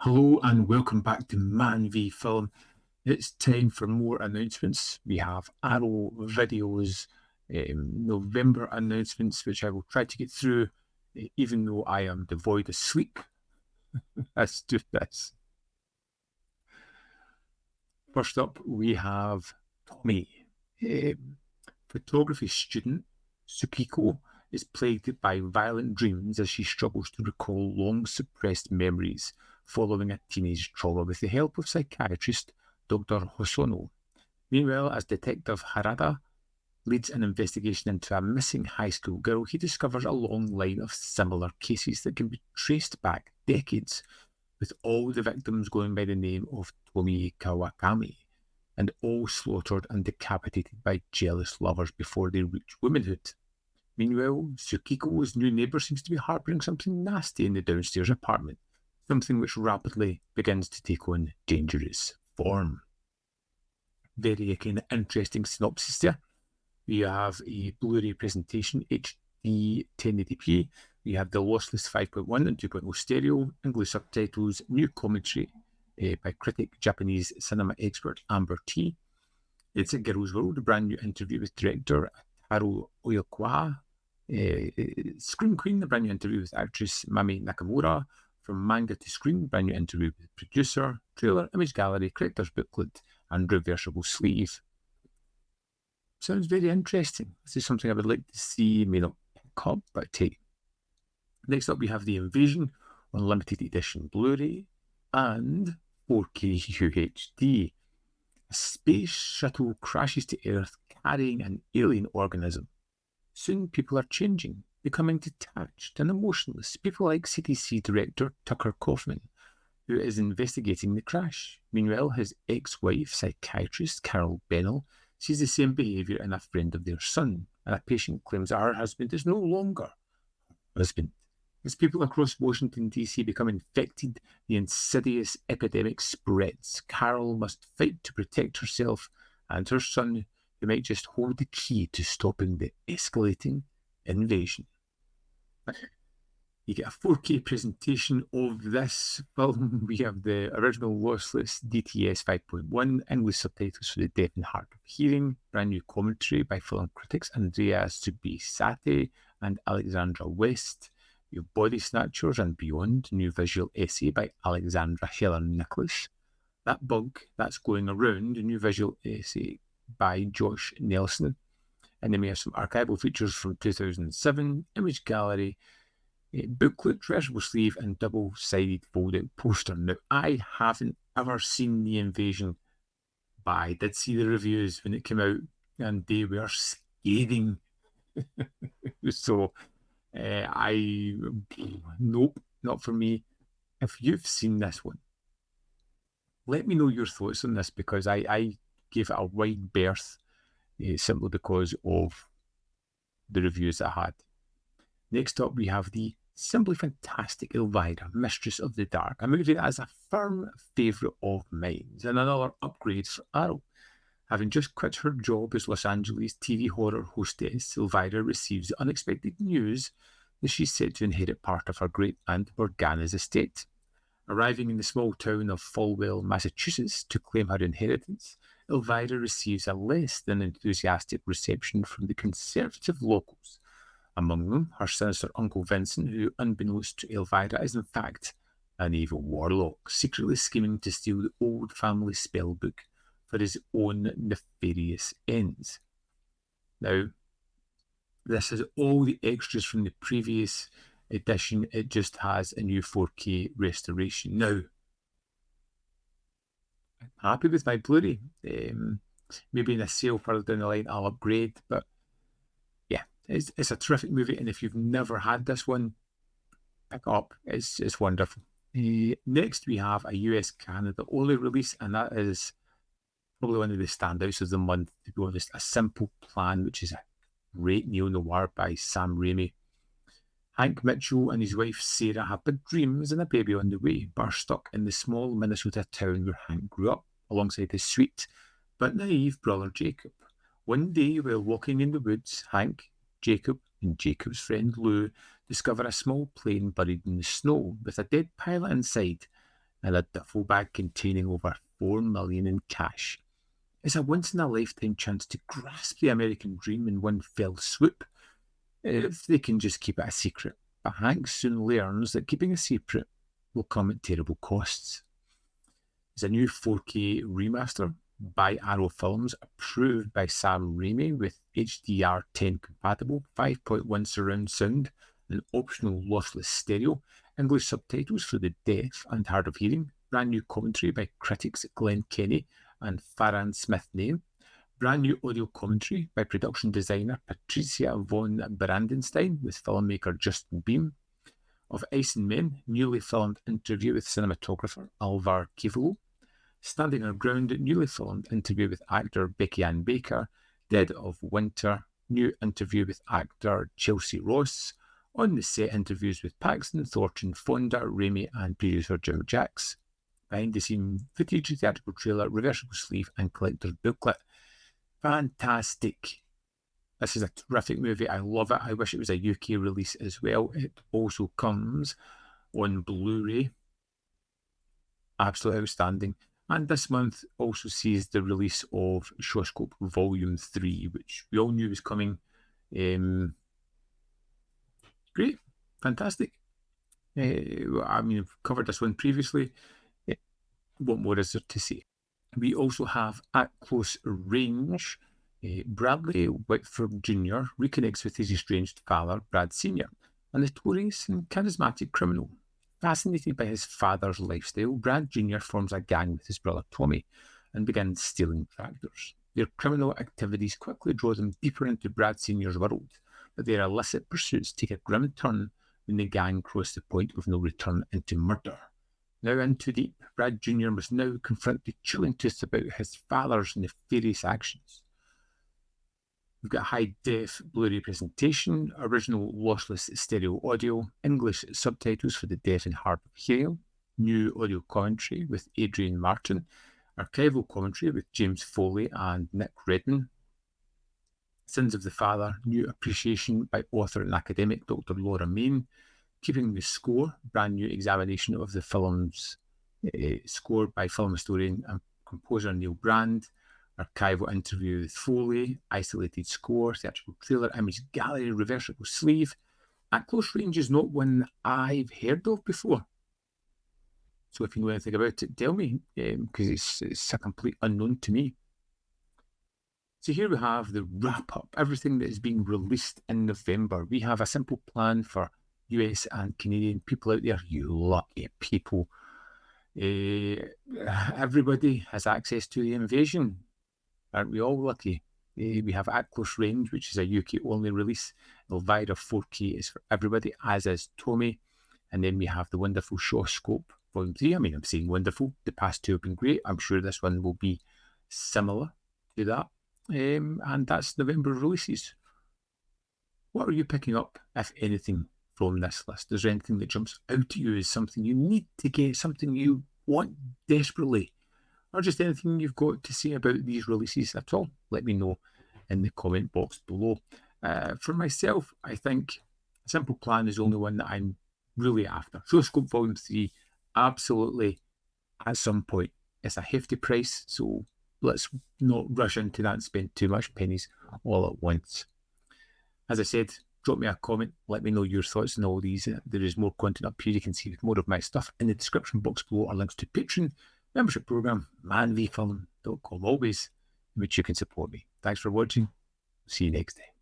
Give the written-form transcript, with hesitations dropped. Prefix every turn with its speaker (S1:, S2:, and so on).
S1: Hello and welcome back to ManVFilm. It's time for more announcements. We have Arrow Videos November announcements, which I will try to get through, even though I am devoid of sleep. Let's do this. First up, we have Tomie. Photography student Tsukiko is plagued by violent dreams as she struggles to recall long-suppressed memories following a teenage trauma with the help of psychiatrist Dr. Hosono. Meanwhile, as Detective Harada leads an investigation into a missing high school girl, he discovers a long line of similar cases that can be traced back decades, with all the victims going by the name of Tomie Kawakami, and all slaughtered and decapitated by jealous lovers before they reach womanhood. Meanwhile, Tsukiko's new neighbour seems to be harbouring something nasty in the downstairs apartment, something which rapidly begins to take on dangerous form. Very kind of interesting synopsis there. We have a Blu-ray presentation, HD 1080p. We have the lossless 5.1 and 2.0 stereo, English subtitles, new commentary by critic Japanese cinema expert Amber T. It's a Girls' World, a brand new interview with director Taro Oyokwa. Screen Queen, a brand new interview with actress Mami Nakamura. From manga to screen, brand new interview with producer, trailer, image gallery, collector's booklet, and reversible sleeve. Sounds very interesting. This is something I would like to see, may not pick up, but take. Next up, we have The Invasion on limited edition Blu-ray and 4K UHD. A space shuttle crashes to Earth carrying an alien organism. Soon people are changing, becoming detached and emotionless. People like CTC director Tucker Kaufman, who is investigating the crash. Meanwhile, his ex-wife, psychiatrist Carol Bennell, sees the same behaviour in a friend of their son, and a patient claims that her husband is no longer her husband. As people across Washington, D.C. become infected, the insidious epidemic spreads. Carol must fight to protect herself and her son, who might just hold the key to stopping the escalating invasion. You get a 4K presentation of this film. We have the original lossless DTS 5.1, English subtitles for the deaf and hard of hearing, brand new commentary by film critics Andrea Subisate and Alexandra West. We have Body Snatchers and Beyond, new visual essay by Alexandra Helen Nicholas. That Bug That's Going Around, a new visual essay by Josh Nelson. And then we have some archival features from 2007, image gallery, booklet, reversible sleeve, and double-sided fold-out poster. Now, I haven't ever seen The Invasion, but I did see the reviews when it came out, and they were scathing. So, nope, not for me. If you've seen this one, let me know your thoughts on this, because I gave it a wide berth simply because of the reviews I had. Next up, we have the simply fantastic Elvira, Mistress of the Dark, a movie that is a firm favourite of mine, and another upgrade for Arrow. Having just quit her job as Los Angeles TV horror hostess, Elvira receives the unexpected news that she's set to inherit part of her great aunt Morgana's estate. Arriving in the small town of Falwell, Massachusetts, to claim her inheritance, Elvira receives a less than enthusiastic reception from the conservative locals. Among them, her sinister Uncle Vincent, who, unbeknownst to Elvira, is in fact an evil warlock, secretly scheming to steal the old family spell book for his own nefarious ends. Now, this has all the extras from the previous edition. It just has a new 4K restoration. Now, I'm happy with my Blu-ray. Maybe in a sale further down the line, I'll upgrade, but yeah, it's a terrific movie, and if you've never had this one, pick it up. It's wonderful. Next, we have a US Canada only release, and that is probably one of the standouts of the month, to be honest. A Simple Plan, which is a great neo-noir by Sam Raimi. Hank Mitchell and his wife Sarah have big dreams and a baby on the way, but are stuck in the small Minnesota town where Hank grew up, alongside his sweet but naive brother Jacob. One day, while walking in the woods, Hank, Jacob, and Jacob's friend Lou discover a small plane buried in the snow with a dead pilot inside. and a duffel bag containing over $4 million in cash. It's a once-in-a-lifetime chance to grasp the American dream in one fell swoop, if they can just keep it a secret. But Hank soon learns that keeping a secret will come at terrible costs. It's a new 4K remaster by Arrow Films, approved by Sam Raimi with HDR10 compatible 5.1 surround sound and optional lossless stereo, English subtitles for the deaf and hard of hearing, brand new commentary by critics Glenn Kenny and Farran Smith-Nain, brand new audio commentary by production designer Patricia von Brandenstein with filmmaker Justin Beam. Of Ice and Men, newly filmed interview with cinematographer Elvira. Standing Her Ground, newly filmed interview with actor Becky Ann Baker. Dead of Winter, new interview with actor Chelsea Ross. On the Set, interviews with Paxton, Thornton, Fonda, Raimi and producer Joe Jacks. Behind the scene footage, theatrical trailer, reversible sleeve and collector's booklet. Fantastic. This is a terrific movie. I love it. I wish it was a UK release as well. It also comes on Blu-ray. Absolutely outstanding. And this month also sees the release of Shawscope Volume 3, which we all knew was coming. Great. Fantastic. I mean, I've covered this one previously. What more is there to say? We also have At Close Range. Bradley Whitford Jr. reconnects with his estranged father, Brad Sr., a notorious and charismatic criminal. Fascinated by his father's lifestyle, Brad Jr. forms a gang with his brother Tomie and begins stealing tractors. Their criminal activities quickly draw them deeper into Brad Sr.'s world, but their illicit pursuits take a grim turn when the gang cross the point of no return into murder. Now in too deep, Brad Jr. must now confront the chilling truth about his father's nefarious actions. We've got high-def Blu-ray presentation, original lossless stereo audio, English subtitles for the deaf and hard of hearing, new audio commentary with Adrian Martin, archival commentary with James Foley and Nick Redman, Sins of the Father, new appreciation by author and academic Dr. Laura Main, Keeping the Score, brand new examination of the film's score by film historian and composer Neil Brand, archival interview with Foley, isolated score, theatrical trailer, image gallery, reversible sleeve. At Close Range is not one I've heard of before. So if you know anything about it, tell me, because it's a complete unknown to me. So here we have the wrap-up, everything that is being released in November. We have a simple plan for US and Canadian people out there. You lucky people. Everybody has access to The Invasion. Aren't we all lucky? We have At Close Range, which is a UK-only release. Elvira 4K is for everybody, as is Tomie. And then we have the wonderful Shawscope Volume 3. I mean, I'm saying wonderful. The past two have been great. I'm sure this one will be similar to that. And that's November releases. What are you picking up, if anything, from this list? Is there anything that jumps out to you as something you need to get, something you want desperately? Or just anything you've got to say about these releases at all? Let me know in the comment box below. For myself, I think a simple plan is the only one that I'm really after. Shawscope Volume 3, absolutely at some point. It's a hefty price, so let's not rush into that and spend too much pennies all at once. As I said, drop me a comment, let me know your thoughts on all these. There is more content up here. You can see more of my stuff in the description box below, are links to Patreon, membership program, ManVFilm.com, always, in which you can support me. Thanks for watching. See you next time.